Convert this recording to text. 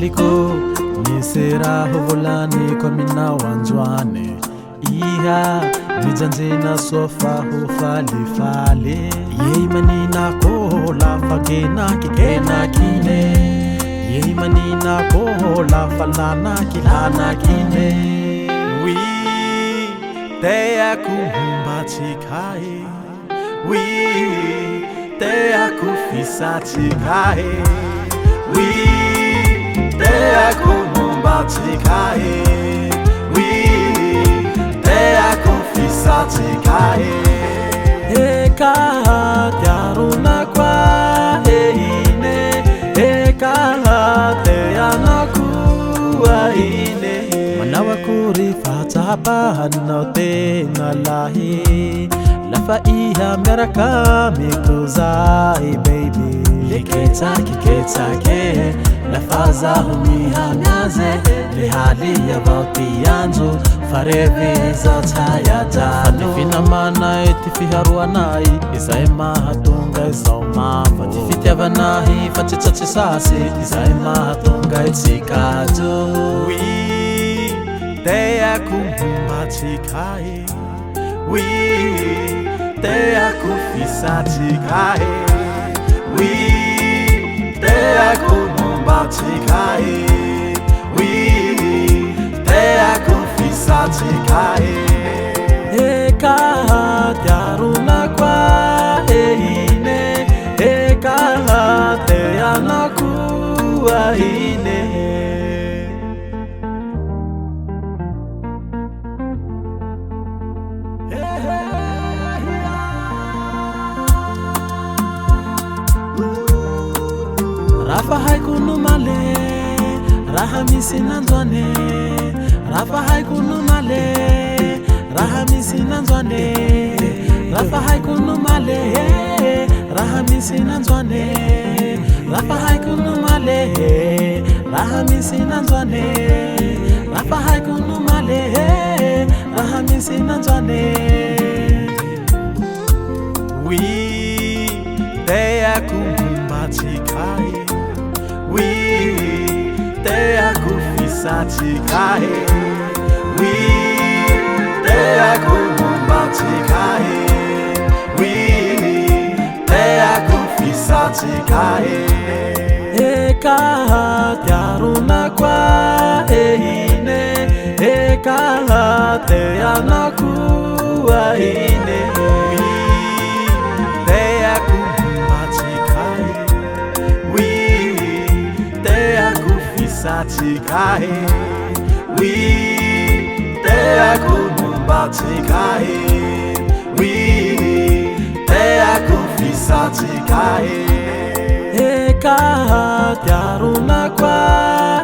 Maliko nisera hovulani kwa mina wanjwane Iha mijanjina sofa hufalifale Yeimanina kola fagena kikena kine Yeimanina kola falana kilana kine We Teya kuhumba chikae We Teya kufisa chikae We Teya kuhumba chikae We Teya kufisa chikae Eka tiaruna kwa ine Eka teya nakuwa ine Manawa kurifata hapa hanote nalahi Lafa iha meraka mikuzai baby Kiketa ke Lafa za humiha nyaze Lihali ya bauti yanzu Farevi za tayata Fatifina mana itifi haruanai Isaima hatunga isauma Fatifiti avanahi fatichachi sasi Isaima hatunga itikatu Teya kuhumba chikae We Teya kufisa chikae We Teya kuhumba chikae We Teya kufisa chikae Eka tiaruna kwa ine Eka teya nakuwa ine Rafa haikunu male Rahamisi nanzwane Rafa haikunu male Rahamisi nanzwane Rafa haikunu male Rahamisi nanzwane Rafa haikunu male Rahamisi nanzwane Rafa haikunu male Rahamisi nanzwane We Teya kuhumba chikae We Teya kufisa chikae We Teya kuhumba chikae We Teya kufisa chikae Eka tiaruna kwa ine Eka teya nakuwa ine Teya kuhumba chikae We Teya kufisa chikae We Teya kuhumba chikae We Teya kufisa chikae Eka tiaruna kwa